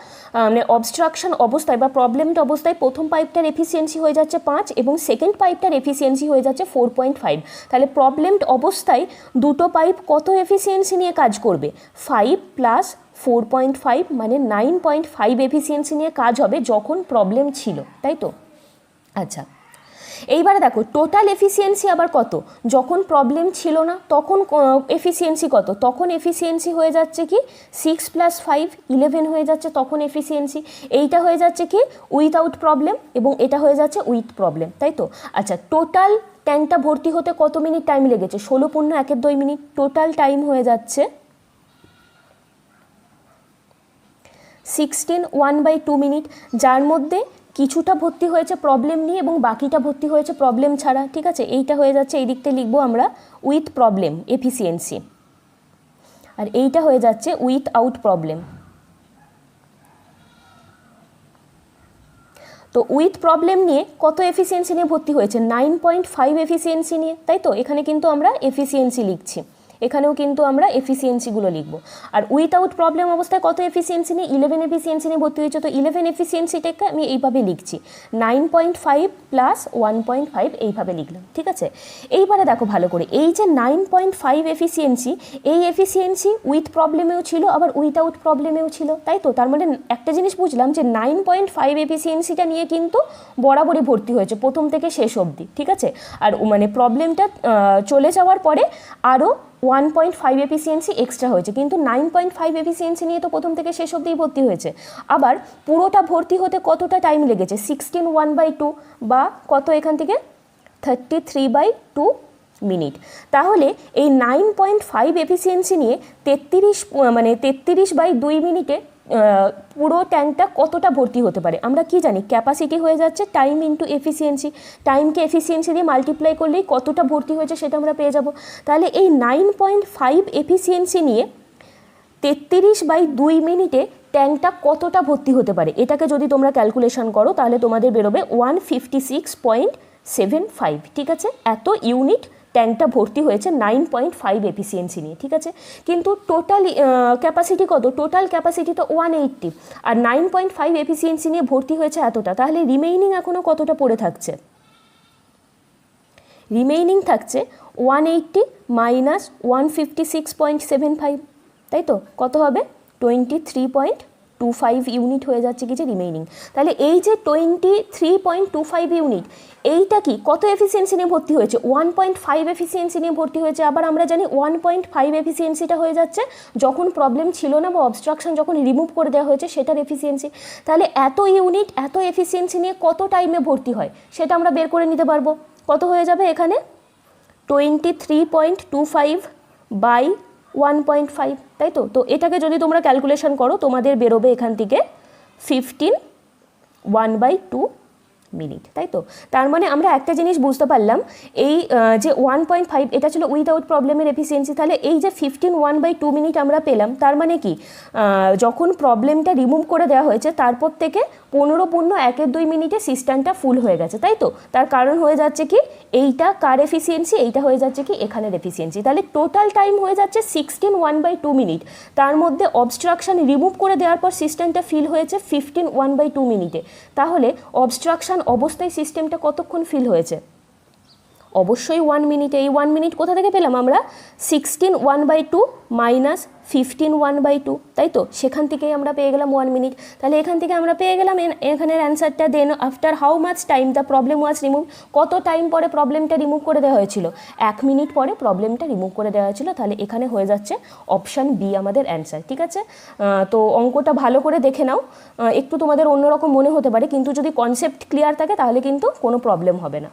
মানে অবস্ট্রাকশন অবস্থায় বা প্রবলেমড অবস্থায় প্রথম পাইপটার এফিসিয়েন্সি হয়ে যাচ্ছে 5 এবং সেকেন্ড পাইপটার এফিসিয়েন্সি হয়ে যাচ্ছে 4.5। তাহলে প্রবলেমড অবস্থায় দুটো পাইপ কত এফিসিয়েন্সি নিয়ে কাজ করবে? 5 + 4.5, মানে 9.5 এফিসিয়েন্সি নিয়ে কাজ হবে যখন প্রবলেম ছিল, তাই তো। আচ্ছা, এইবারে দেখো টোটাল এফিসিয়েন্সি আবার কত? যখন প্রবলেম ছিল না তখন এফিসিয়েন্সি কত? তখন এফিসিয়েন্সি হয়ে যাচ্ছে কি 6 + 5 11 হয়ে যাচ্ছে তখন এফিসিয়েন্সি। এইটা হয়ে যাচ্ছে কি উইথআউট প্রবলেম এবং এটা হয়ে যাচ্ছে উইথ প্রবলেম, তাই তো। আচ্ছা, টোটাল ট্যাঙ্কটা ভর্তি হতে কত মিনিট টাইম লেগেছে? 16 × 1 = 2 মিনিট, টোটাল টাইম হয়ে যাচ্ছে 16 1/2 মিনিট, যার মধ্যে কিছুটা ভর্তি হয়েছে প্রবলেম নিয়ে এবং বাকিটা ভর্তি হয়েছে প্রবলেম ছাড়া, ঠিক আছে। এইটা হয়ে যাচ্ছে, এই দিকতে লিখবো আমরা উইথ প্রবলেম এফিসিয়েন্সি, আর এইটা হয়ে যাচ্ছে উইথ আউট প্রবলেম। তো উইথ প্রবলেম নিয়ে কত এফিসিয়েন্সি নিয়ে ভর্তি হয়েছে? 9.5 এফিসিয়েন্সি নিয়ে, তাই তো। এখানে কিন্তু আমরা এফিসিয়েন্সি লিখছি, এখানেও কিন্তু আমরা এফিসিয়েন্সিগুলো লিখবো। আর উইথআউট প্রবলেম অবস্থায় কত এফিসিয়েন্সি নিয়ে? 11 এফিসিয়েন্সি নিয়ে ভর্তি হয়েছে। তো 11 এফিসিয়েন্সিটাকে আমি এইভাবে লিখছি 9.5 + 1.5, এইভাবে লিখলাম, ঠিক আছে। এইবারে দেখো ভালো করে, এই যে 9.5 এফিসিয়েন্সি, এই এফিসিয়েন্সি উইথ প্রবলেমেও ছিল আবার উইথআউট প্রবলেমেও ছিল, তাই তো। তার মানে একটা জিনিস বুঝলাম যে 9.5 এফিসিয়েন্সিটা নিয়ে কিন্তু বরাবরই ভর্তি হয়েছে প্রথম থেকে শেষ অবধি, ঠিক আছে। আর মানে প্রবলেমটা চলে যাওয়ার পরে আরও 1.5 এফিসিয়েন্সি এক্সট্রা হয়েছে, কিন্তু 9.5 এফিসিয়েন্সি নিয়ে তো প্রথম থেকে শেষ অবধিই ভর্তি হয়েছে। আবার পুরোটা ভর্তি হতে কতটা টাইম লেগেছে? 16 1/2 বা কত এখান থেকে 33/2 মিনিট। তাহলে এই 9.5 এফিসিয়েন্সি নিয়ে 33/2 মিনিটে পুরো ট্যাঙ্কটা কতটা ভর্তি হতে পারে? আমরা কি জানি? ক্যাপাসিটি হয়ে যাচ্ছে টাইম ইন্টু এফিসিয়েন্সি, টাইমকে এফিসিয়েন্সি দিয়ে মাল্টিপ্লাই করলেই কতটা ভর্তি হয়েছে সেটা আমরা পেয়ে যাব। তাহলে এই 9.5 এফিসিয়েন্সি নিয়ে 33/2 মিনিটে ট্যাঙ্কটা কতটা ভর্তি হতে পারে? এটাকে যদি তোমরা ক্যালকুলেশন করো তাহলে তোমাদের বেরোবে 156.75, ঠিক আছে। এত ইউনিট ট্যাঙ্কটা ভর্তি হয়েছে 9.5 এফিসিয়েন্সি নিয়ে, ঠিক আছে। কিন্তু টোটাল ক্যাপাসিটি কত? টোটাল ক্যাপাসিটি তো 180, আর 9.5 এফিসিয়েন্সি নিয়ে ভর্তি হয়েছে এতটা, তাহলে রিমেইনিং এখনও কতটা পড়ে থাকছে? রিমেইনিং থাকছে 180 - 156.75, তাই তো। কত হবে? 23.25 ইউনিট হয়ে যাচ্ছে কি যে রিমেইনিং। তাহলে এই যে 23.25 ইউনিট, এইটা কি কত এফিসিয়েন্সি নিয়ে ভর্তি হয়েছে? 1.5 এফিসিয়েন্সি নিয়ে ভর্তি হয়েছে। আবার আমরা জানি 1.5 এফিসিয়েন্সিটা হয়ে যাচ্ছে যখন প্রবলেম ছিল না বা অবস্ট্রাকশন যখন রিমুভ করে দেওয়া হয়েছে সেটার এফিসিয়েন্সি। তাহলে এত ইউনিট এত এফিসিয়েন্সি নিয়ে কত টাইমে ভর্তি হয় সেটা আমরা বের করে নিতে পারবো। কত হয়ে যাবে এখানে? 23.25 / 1.5, তাই তো। তো এটাকে যদি তোমরা ক্যালকুলেশন করো তোমাদের বেরোবে এখান থেকে 15 1/2 মিনিট, তাই তো? তার মানে আমরা একটা জিনিস বুঝতে পারলাম, এই যে 1.5 এটা ছিল উইদাউট প্রবলেমের এফিসিয়েন্সি, তাহলে এই যে 15 1/2 মিনিট আমরা পেলাম, তার মানে কি যখন প্রবলেমটা রিমুভ করে দেওয়া হয়েছে তারপর থেকে 15.1-2 মিনিটে সিস্টেমটা ফুল হয়ে গেছে, তাই তো? তার কারণ হয়ে যাচ্ছে কি এইটা কার এফিসিয়েন্সি, এইটা হয়ে যাচ্ছে কি এখানের এফিসিয়েন্সি, তাহলে টোটাল টাইম হয়ে যাচ্ছে 16 1/2 মিনিট। তার মধ্যে অবস্ট্রাকশন রিমুভ করে দেওয়ার পর সিস্টেমটা ফিল হয়েছে 15 1/2 মিনিটে। তাহলে অবস্ট্রাকশন অবস্থায় সিস্টেমটা কতক্ষণ ফিল হয়েছে? অবশ্যই 1 মিনিটে। এই 1 মিনিট কোথা থেকে পেলাম আমরা? 16 1/2 মাইনাস 15 1/2, তাই তো? সেখান থেকেই আমরা পেয়ে গেলাম 1 মিনিট। তাহলে এখান থেকে আমরা পেয়ে গেলাম এখানের অ্যান্সারটা। Then after how much time the problem was remove, কত টাইম পরে প্রবলেমটা রিমুভ করে দেওয়া হয়েছিল? 1 মিনিট পরে প্রবলেমটা রিমুভ করে দেওয়া হয়েছিল। তাহলে এখানে হয়ে যাচ্ছে অপশান বি আমাদের অ্যান্সার, ঠিক আছে? তো অঙ্কটা ভালো করে দেখে নাও, একটু তোমাদের অন্যরকম মনে হতে পারে, কিন্তু যদি কনসেপ্ট ক্লিয়ার থাকে তাহলে কিন্তু কোনো প্রবলেম হবে না।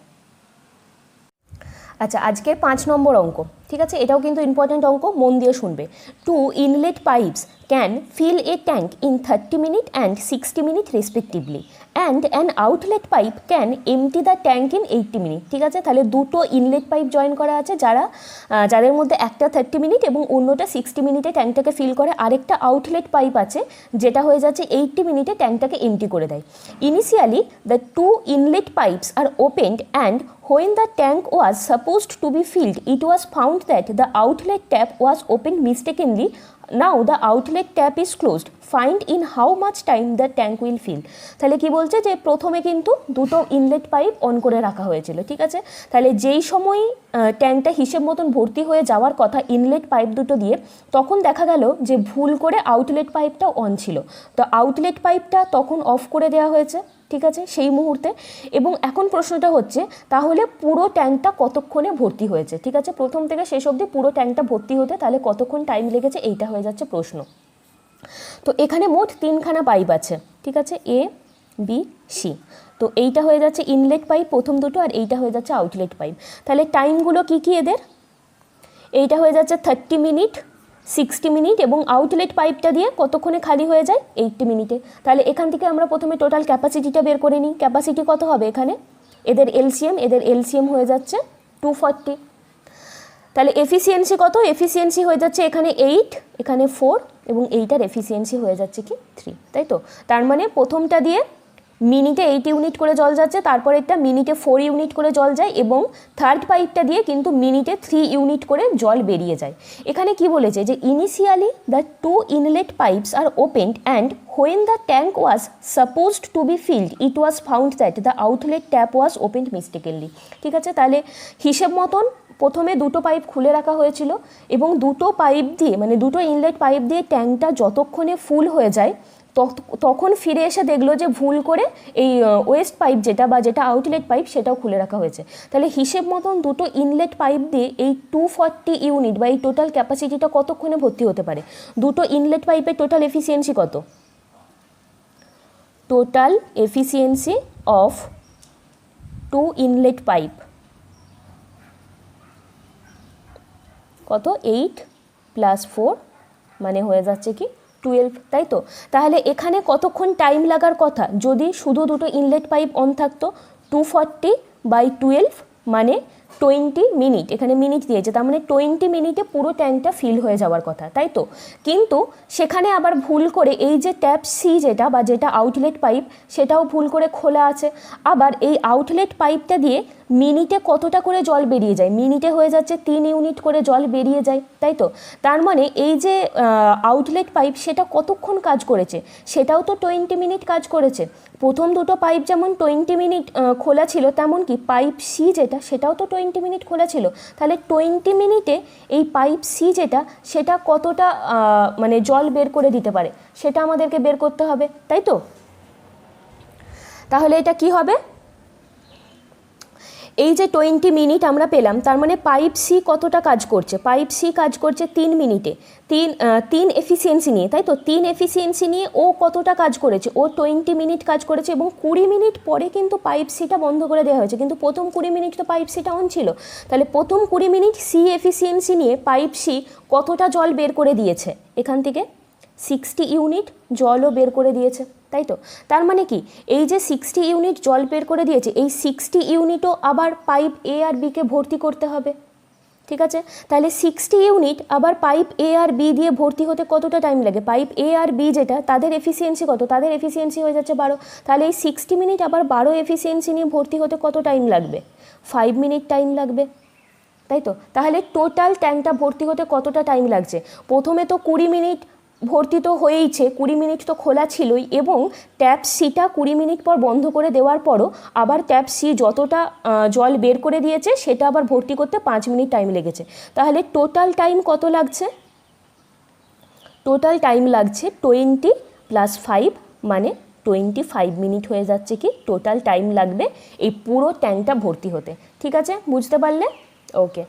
আচ্ছা, আজকের 5 নম্বর অঙ্ক, ঠিক আছে? এটাও কিন্তু ইম্পর্ট্যান্ট অঙ্ক, মন দিয়ে শুনবে। 2 inlet pipes can fill a tank in 30 minute and 60 minute respectively and an outlet pipe can empty the tank in 80 minute, ঠিক আছে? তাহলে দুটো ইনলেট পাইপ জয়েন করা আছে, যাদের মধ্যে একটা 30 মিনিট এবং অন্যটা 60 মিনিটে ট্যাঙ্কটাকে ফিল করে, আরেকটা আউটলেট পাইপ আছে যেটা হয়ে যাচ্ছে 80 মিনিটে ট্যাঙ্কটাকে এমটি করে দেয়। Initially the 2 inlet pipes are opened and when the tank was supposed to be filled, it was found that the outlet tap was opened mistakenly. Now the outlet tap is closed. Find in how much time the tank will fill. তাহলে কি বলছে যে প্রথমে কিন্তু দুটো ইনলেট পাইপ অন করে রাখা হয়েছিল, ঠিক আছে? তাহলে যেই সময় ট্যাঙ্কটা হিসেব মতন ভর্তি হয়ে যাওয়ার কথা ইনলেট পাইপ দুটো দিয়ে, তখন দেখা গেল যে ভুল করে আউটলেট পাইপটা অন ছিল, তো আউটলেট পাইপটা তখন অফ করে দেওয়া হয়েছে, ঠিক আছে, সেই মুহূর্তে। এবং এখন প্রশ্নটা হচ্ছে তাহলে পুরো ট্যাঙ্কটা কতক্ষণে ভর্তি হয়েছে, ঠিক আছে? প্রথম থেকে শেষ অবধি পুরো ট্যাঙ্কটা ভর্তি হতে তাহলে কতক্ষণ টাইম লেগেছে, এইটা হয়ে যাচ্ছে প্রশ্ন। তো এখানে মোট 3খানা পাইপ আছে, ঠিক আছে, এ বি সি। তো এইটা হয়ে যাচ্ছে ইনলেট পাইপ প্রথম দুটো, আর এইটা হয়ে যাচ্ছে আউটলেট পাইপ। তাহলে টাইমগুলো কি কি এদের? এইটা হয়ে যাচ্ছে 30 মিনিট, 60 মিনিট, এবং আউটলেট পাইপটা দিয়ে কতক্ষণে খালি হয়ে যায়? 80 মিনিটে। তাহলে এখান থেকে আমরা প্রথমে টোটাল ক্যাপাসিটিটা বের করে নিই। ক্যাপাসিটি কত হবে এখানে? এদের এলসিএম হয়ে যাচ্ছে 240। তাহলে এফিসিয়েন্সি কত? এফিসিয়েন্সি হয়ে যাচ্ছে এখানে 8, এখানে 4, এবং এইটার এফিসিয়েন্সি হয়ে যাচ্ছে কি 3, তাই তো? তার মানে প্রথমটা দিয়ে মিনিটে 8 ইউনিট করে জল যাচ্ছে, তারপরে একটা মিনিটে 4 ইউনিট করে জল যায়, এবং থার্ড পাইপটা দিয়ে কিন্তু মিনিটে 3 ইউনিট করে জল বেরিয়ে যায়। এখানে কি বলেছে যে initially the 2 inlet pipes are opened and when the tank was supposed to be filled it was found that the outlet tap was opened mistakenly, ঠিক আছে? তাহলে হিসেব মতন প্রথমে দুটো পাইপ খুলে রাখা হয়েছিল, এবং দুটো পাইপ দিয়ে মানে দুটো ইনলেট পাইপ দিয়ে ট্যাঙ্কটা যতক্ষণে ফুল হয়ে যায় তখন ফিরে এসে দেখলো যে ভুল করে এই ওয়েস্ট পাইপ যেটা আউটলেট পাইপ সেটাও খুলে রাখা হয়েছে। তাহলে হিসেব মতন দুটো ইনলেট পাইপ দিয়ে এই 240 ইউনিট বা এই টোটাল ক্যাপাসিটিটা কতক্ষণে ভর্তি হতে পারে? দুটো ইনলেট পাইপের টোটাল এফিসিয়েন্সি কত? Total efficiency of 2 inlet pipe কত? 8 + 4 মানে হয়ে যাচ্ছে কি 12, তাই তো? তাহলে এখানে কতক্ষণ টাইম লাগার কথা যদি শুধু দুটো ইনলেট পাইপ অন থাকতো? 240/12 মানে 20 মিনিট, এখানে মিনিট দিয়েছে, তার মানে 20 মিনিটে পুরো ট্যাঙ্কটা ফিল হয়ে যাওয়ার কথা, তাই তো? কিন্তু সেখানে আবার ভুল করে এই যে ট্যাপ সি যেটা আউটলেট পাইপ সেটাও ভুল করে খোলা আছে। আবার এই আউটলেট পাইপটা দিয়ে মিনিটে কতটা করে জল বেরিয়ে যায়? মিনিটে হয়ে যাচ্ছে 3 ইউনিট করে জল বেরিয়ে যায়, তাই তো? তার মানে এই যে আউটলেট পাইপ সেটা কতক্ষণ কাজ করেছে? সেটাও তো 20 মিনিট কাজ করেছে। প্রথম দুটো পাইপ যেমন 20 মিনিট খোলা ছিল, তেমন কি পাইপ সি সেটাও তো 20 মিনিট খোলা ছিল। তাহলে 20 মিনিটে এই পাইপ সি সেটা কতটা মানে জল বের করে দিতে পারে সেটা আমাদেরকে বের করতে হবে, তাই তো? তাহলে এটা কি হবে? এই যে 20 মিনিট আমরা পেলাম, তার মানে পাইপ সি কতটা কাজ করছে? পাইপ সি কাজ করছে 3 মিনিটে, 3 এফিসিয়েন্সি নিয়ে, তাই তো? 3 এফিসিয়েন্সি নিয়ে ও কতটা কাজ করেছে? ও 20 মিনিট কাজ করেছে, এবং 20 মিনিট পরে কিন্তু পাইপ সিটা বন্ধ করে দেওয়া হয়েছে, কিন্তু প্রথম 20 মিনিট তো পাইপ সিটা অন ছিল। তাহলে প্রথম 20 মিনিট সি এফিসিয়েন্সি নিয়ে পাইপ সি কতটা জল বের করে দিয়েছে? এখান থেকে 60 ইউনিট জলও বের করে দিয়েছে, তাই তো? তার মানে কি, এই যে 60 ইউনিট জল বের করে দিয়েছে, এই 60 ইউনিটও আবার পাইপ এ আর বিকে ভর্তি করতে হবে, ঠিক আছে? তাহলে 60 ইউনিট আবার পাইপ এ আর বি দিয়ে ভর্তি হতে কতটা টাইম লাগে? পাইপ এ আর বি যেটা, তাদের এফিসিয়েন্সি কত? তাদের এফিসিয়েন্সি হয়ে যাচ্ছে 12। তাহলে এই 60 মিনিট আবার 12 এফিসিয়েন্সি নিয়ে ভর্তি হতে কত টাইম লাগবে? 5 মিনিট টাইম লাগবে, তাই তো? তাহলে টোটাল ট্যাঙ্কটা ভর্তি হতে কতটা টাইম লাগছে? প্রথমে তো 20 মিনিট ভর্তি তো হয়েইছে, 20 মিনিট তো খোলা ছিলই, এবং ট্যাপ সিটা 20 মিনিট পর বন্ধ করে দেওয়ার পরও আবার ট্যাপ সি যতটা জল বের করে দিয়েছে সেটা আবার ভর্তি করতে 5 মিনিট টাইম লেগেছে। তাহলে টোটাল টাইম কত লাগছে? টোটাল টাইম লাগছে 20 + 5 মানে 25 মিনিট হয়ে যাচ্ছে কি টোটাল টাইম লাগবে এই পুরো ট্যাঙ্কটা ভর্তি হতে। ঠিক আছে, বুঝতে পারলে? ওকে।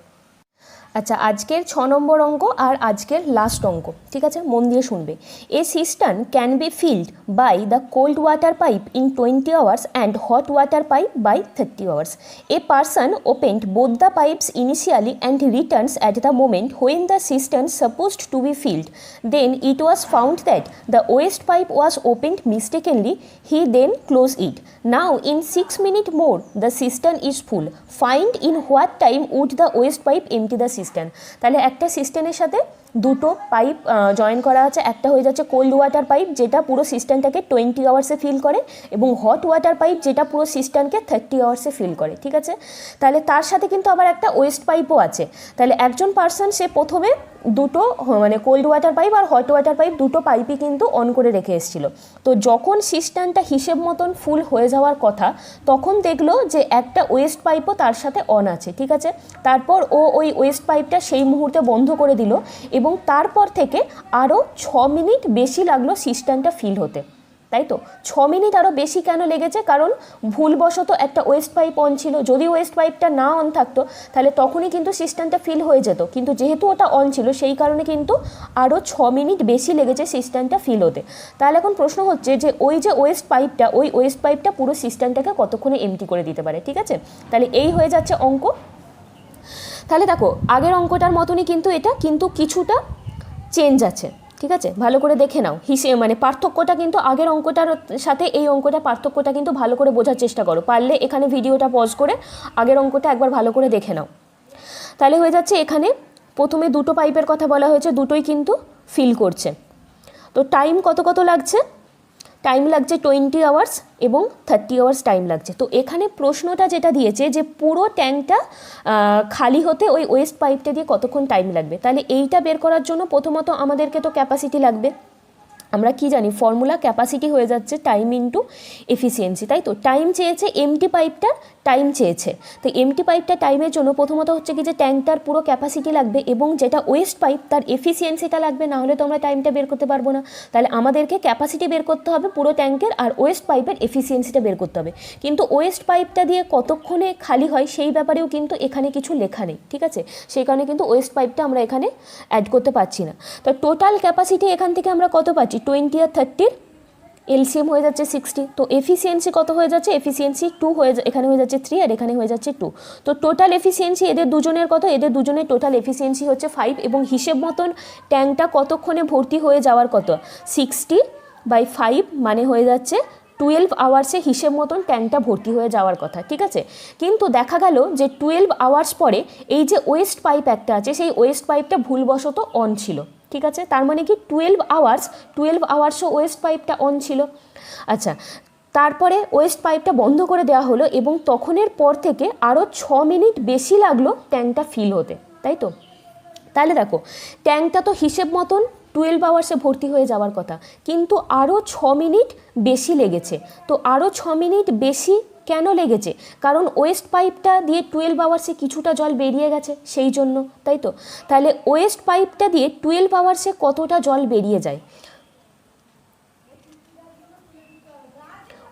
আচ্ছা, আজকের 6 নম্বর অঙ্ক আর আজকের লাস্ট অঙ্ক, ঠিক আছে? মন দিয়ে শুনবে। A cistern can be filled by the cold water pipe in 20 hours and hot water pipe by 30 hours. A person opened both the pipes initially and returns at the moment when the cistern supposed to be filled. Then it was found that the waste pipe was opened mistakenly. He then close it. Now in 6 minutes more the cistern is full. Find in what time would the waste pipe empty the cistern. তাহলে একটা সিস্টেমের সাথে দুটো পাইপ জয়েন করা আছে। একটা হয়ে যাচ্ছে কোল্ড ওয়াটার পাইপ, যেটা পুরো সিস্টেমটাকে 20 আওয়ার্সে ফিল করে, এবং হট ওয়াটার পাইপ যেটা পুরো সিস্টেমকে 30 আওয়ার্সে ফিল করে, ঠিক আছে? তাহলে তার সাথে কিন্তু আবার একটা ওয়েস্ট পাইপও আছে। তাহলে একজন পার্সন সে প্রথমে দুটো মানে কোল্ড ওয়াটার পাইপ আর হট ওয়াটার পাইপ দুটো পাইপই কিন্তু অন করে রেখে এসেছিল। তো যখন সিস্টেমটা হিসেব মতন ফুল হয়ে যাওয়ার কথা, তখন দেখলো যে একটা ওয়েস্ট পাইপও তার সাথে অন আছে, ঠিক আছে? তারপর ওই ওয়েস্ট পাইপটা সেই মুহূর্তে বন্ধ করে দিল, এবং তারপর থেকে আরও 6 মিনিট বেশি লাগলো সিস্টেমটা ফিল হতে, তাই তো? 6 মিনিট আরও বেশি কেন লেগেছে? কারণ ভুলবশত একটা ওয়েস্ট পাইপ অন ছিল। যদি ওয়েস্ট পাইপটা না অন থাকতো তাহলে তখনই কিন্তু সিস্টেমটা ফিল হয়ে যেত, কিন্তু যেহেতু ওটা অন ছিল সেই কারণে কিন্তু আরও 6 মিনিট বেশি লেগেছে সিস্টেমটা ফিল হতে। তাহলে এখন প্রশ্ন হচ্ছে যে ওই যে ওয়েস্ট পাইপটা, ওই ওয়েস্ট পাইপটা পুরো সিস্টেমটাকে কতক্ষণে এমটি করে দিতে পারে, ঠিক আছে? তাহলে এই হয়ে যাচ্ছে অঙ্ক। তাহলে দেখো, আগের অঙ্কটার মতনই কিন্তু এটা, কিন্তু কিছুটা চেঞ্জ আছে, ঠিক আছে? ভালো করে দেখে নাও। মানে পার্থক্যটা কিন্তু আগের অঙ্কটার সাথে এই অঙ্কটা পার্থক্যটা কিন্তু ভালো করে বোঝার চেষ্টা করো। পারলে এখানে ভিডিওটা পজ করে আগের অঙ্কটা একবার ভালো করে দেখে নাও। তাহলে হয়ে যাচ্ছে, এখানে প্রথমে দুটো পাইপের কথা বলা হয়েছে, দুটোই কিন্তু ফিল করছে। তো টাইম কত কত লাগছে? টাইম লাগছে 20 আওয়ার্স এবং 30 আওয়ার্স টাইম লাগছে। তো এখানে প্রশ্নটা যেটা দিয়েছে যে পুরো ট্যাঙ্কটা খালি হতে ওই ওয়েস্ট পাইপটা দিয়ে কতক্ষণ টাইম লাগবে। তাহলে এইটা বের করার জন্য প্রথমত আমাদেরকে তো ক্যাপাসিটি লাগবে। আমরা কি জানি, ফর্মুলা ক্যাপাসিটি হয়ে যাচ্ছে টাইম ইন্টু এফিসিয়েন্সি, তাই তো? টাইম চেয়েছে, এমটি পাইপটার টাইম চেয়েছে। তো এমটি পাইপটা টাইমের জন্য প্রথমত হচ্ছে কি যে ট্যাঙ্কটার পুরো ক্যাপাসিটি লাগবে, এবং যেটা ওয়েস্ট পাইপ তার এফিসিয়েন্সিটা লাগবে, না হলে তো আমরা টাইমটা বের করতে পারবো না। তাহলে আমাদেরকে ক্যাপাসিটি বের করতে হবে পুরো ট্যাঙ্কের, আর ওয়েস্ট পাইপের এফিসিয়েন্সিটা বের করতে হবে। কিন্তু ওয়েস্ট পাইপটা দিয়ে কতক্ষণে খালি হয় সেই ব্যাপারেও কিন্তু এখানে কিছু লেখা নেই, ঠিক আছে? সেই কারণে কিন্তু ওয়েস্ট পাইপটা আমরা এখানে অ্যাড করতে পারছি না। তো টোটাল ক্যাপাসিটি এখান থেকে আমরা কত পাচ্ছি? 20 আর 30 এলসিএম হয়ে যাচ্ছে 60। তো এফিসিয়েন্সি কত হয়ে যাচ্ছে? এফিসিয়েন্সি 2 হয়ে এখানে হয়ে যাচ্ছে 3 আর এখানে হয়ে যাচ্ছে 2। তো টোটাল এফিসিয়েন্সি এদের দুজনের কত? এদের দুজনের টোটাল এফিসিয়েন্সি হচ্ছে 5, এবং হিসেব মতন ট্যাঙ্কটা কতক্ষণে ভর্তি হয়ে যাওয়ার কত? 60/5 মানে হয়ে যাচ্ছে 12 আওয়ার্সে হিসেব মতন ট্যাঙ্কটা ভর্তি হয়ে যাওয়ার কথা, ঠিক আছে? কিন্তু দেখা গেল যে 12 আওয়ার্স পরে এই যে ওয়েস্ট পাইপ একটা আছে, সেই ওয়েস্ট পাইপটা ভুলবশত অন ছিল, ঠিক আছে? তার মানে কি 12 আওয়ার্সও ওয়েস্ট পাইপটা অন ছিল। আচ্ছা, তারপরে ওয়েস্ট পাইপটা বন্ধ করে দেওয়া হলো, এবং তখনের পর থেকে আরও 6 মিনিট বেশি লাগলো ট্যাঙ্কটা ফিল হতে, তাই তো? তাহলে দেখো, ট্যাঙ্কটা তো হিসেব মতন 12 আওয়ার্সে ভর্তি হয়ে যাওয়ার কথা, কিন্তু আরও 6 মিনিট বেশি লেগেছে। তো আরও 6 মিনিট বেশি কেন লেগেছে? কারণ ওয়েস্ট পাইপটা দিয়ে 12 আওয়ার্সে কিছুটা জল বেরিয়ে গেছে, সেই জন্য, তাই তো? তাহলে ওয়েস্ট পাইপটা দিয়ে 12 আওয়ার্সে কতটা জল বেরিয়ে যায়?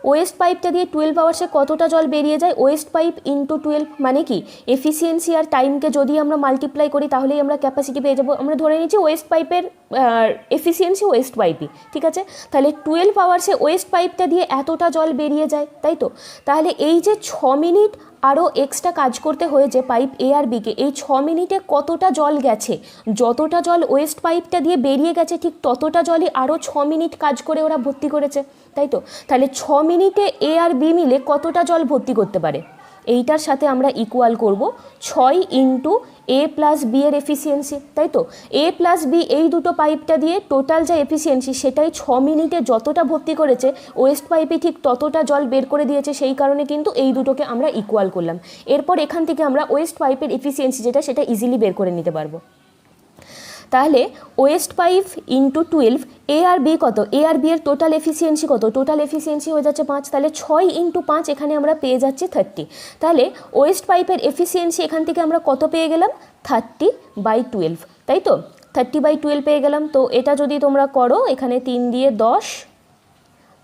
ওয়েস্ট পাইপটা দিয়ে 12 আওয়ার্সে কতটা জল বেরিয়ে যায়? ওয়েস্ট পাইপ ইন্টু 12 মানে কি, এফিসিয়েন্সি আর টাইমকে যদি আমরা মাল্টিপ্লাই করি তাহলেই আমরা ক্যাপাসিটি পেয়ে যাবো। আমরা ধরে নিচ্ছি ওয়েস্ট পাইপের এফিসিয়েন্সি ওয়েস্ট পাইপই, ঠিক আছে? তাহলে 12 আওয়ার্সে ওয়েস্ট পাইপটা দিয়ে এতটা জল বেরিয়ে যায়, তাই তো? তাহলে এই যে 6 মিনিট আরও এক্সট্রা কাজ করতে হয়েছে পাইপ এ আর বিকে। এই 6 মিনিটে কতটা জল গেছে, যতটা জল ওয়েস্ট পাইপটা দিয়ে বেরিয়ে গেছে ঠিক ততটা জলই আরও 6 মিনিট কাজ করে ওরা ভর্তি করেছে, তাই তো? তাহলে 6 মিনিটে এ আর বি মিলে কতটা জল ভর্তি করতে পারে, এইটার সাথে আমরা ইকুয়াল করব 6 ইন্টু এ প্লাস বি এর এফিসিয়েন্সি, তাই তো? এ প্লাস বি এই দুটো পাইপটা দিয়ে টোটাল যা এফিসিয়েন্সি সেটাই 6 মিনিটে যতটা ভর্তি করেছে ওয়েস্ট পাইপে ঠিক ততটা জল বের করে দিয়েছে, সেই কারণে কিন্তু এই দুটোকে আমরা ইকুয়াল করলাম। এরপর এখান থেকে আমরা ওয়েস্ট পাইপের এফিসিয়েন্সি যেটা সেটা ইজিলি বের করে নিতে পারবো। তাহলে ওয়েস্ট পাইপ ইন্টু 12, এ আর বি কত, এ আর বি এর টোটাল এফিসিয়েন্সি কত, টোটাল এফিসিয়েন্সি হয়ে যাচ্ছে 5, তাহলে 6 ইন্টু 5 এখানে আমরা পেয়ে যাচ্ছি 30। তাহলে ওয়েস্ট পাইপের এফিসিয়েন্সি এখান থেকে আমরা কত পেয়ে গেলাম, 30/12, তাই তো? 30/12 পেয়ে গেলাম। তো এটা যদি তোমরা করো এখানে 3 দিয়ে 10,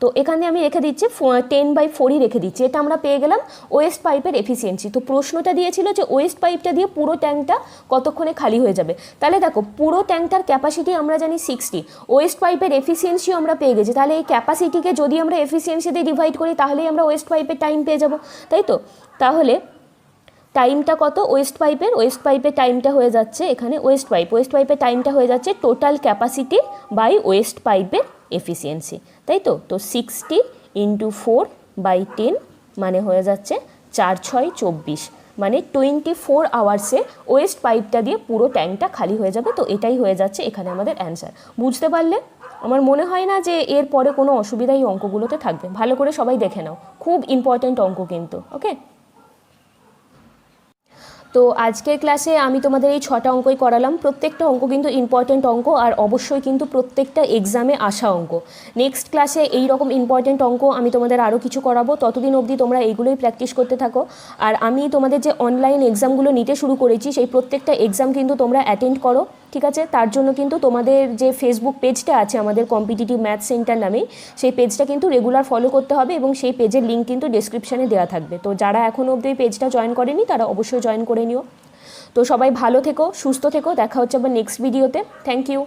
তো এখানে আমি রেখে দিচ্ছি 10/4ই রেখে দিচ্ছি, এটা আমরা পেয়ে গেলাম ওয়েস্ট পাইপের এফিসিয়েন্সি। তো প্রশ্নটা দিয়েছিল যে ওয়েস্ট পাইপটা দিয়ে পুরো ট্যাঙ্কটা কতক্ষণে খালি হয়ে যাবে। তাহলে দেখো পুরো ট্যাঙ্কটার ক্যাপাসিটি আমরা জানি 60, ওয়েস্ট পাইপের এফিসিয়েন্সিও আমরা পেয়ে গেছি। তাহলে এই ক্যাপাসিটিকে যদি আমরা এফিসিয়েন্সি দিয়ে ডিভাইড করি তাহলেই আমরা ওয়েস্ট পাইপের টাইম পেয়ে যাব, তাই তো? তাহলে টাইমটা কত ওয়েস্ট পাইপের টাইমটা হয়ে যাচ্ছে এখানে ওয়েস্ট পাইপের টাইমটা হয়ে যাচ্ছে টোটাল ক্যাপাসিটি বাই ওয়েস্ট পাইপের এফিসিয়েন্সি, তাই তো? তো 60 ইন্টু 4/10 মানে হয়ে যাচ্ছে 4 6 24, মানে 24 আওয়ার্সে ওয়েস্ট পাইপটা দিয়ে পুরো ট্যাঙ্কটা খালি হয়ে যাবে। তো এটাই হয়ে যাচ্ছে এখানে আমাদের অ্যান্সার। বুঝতে পারলে? আমার মনে হয় না যে এর পরে কোনো অসুবিধা এই অঙ্কগুলোতে থাকবে। ভালো করে সবাই দেখে নাও, খুব ইম্পর্ট্যান্ট অঙ্ক কিন্তু। ওকে, তো আজকের ক্লাসে আমি তোমাদের এই 6টা অঙ্কই করালাম। প্রত্যেকটা অঙ্ক কিন্তু ইম্পর্ট্যান্ট অঙ্ক, আর অবশ্যই কিন্তু প্রত্যেকটা এক্সামে আসা অঙ্ক। নেক্সট ক্লাসে এই রকম ইম্পর্ট্যান্ট অঙ্ক আমি তোমাদের আরও কিছু করাবো, ততদিন অবধি তোমরা এইগুলোই প্র্যাকটিস করতে থাকো। আর আমি তোমাদের যে অনলাইন এক্সামগুলো নিতে শুরু করেছি সেই প্রত্যেকটা এক্সাম কিন্তু তোমরা অ্যাটেন্ড করো, ঠিক আছে? তার জন্য কিন্তু তোমাদের যে ফেসবুক পেজটা আছে আমাদের কম্পিটিটিভ ম্যাথ সেন্টার নামে, সেই পেজটা কিন্তু রেগুলার ফলো করতে হবে, এবং সেই পেজের লিঙ্ক কিন্তু ডেসক্রিপশানে দেওয়া থাকবে। তো যারা এখনও অবধি এই পেজটা জয়েন করেনি তারা অবশ্যই জয়েন করে নিও। তো সবাই ভালো থেকো, সুস্থ থেকো, দেখা হচ্ছে আবার নেক্সট ভিডিওতে। Thank you.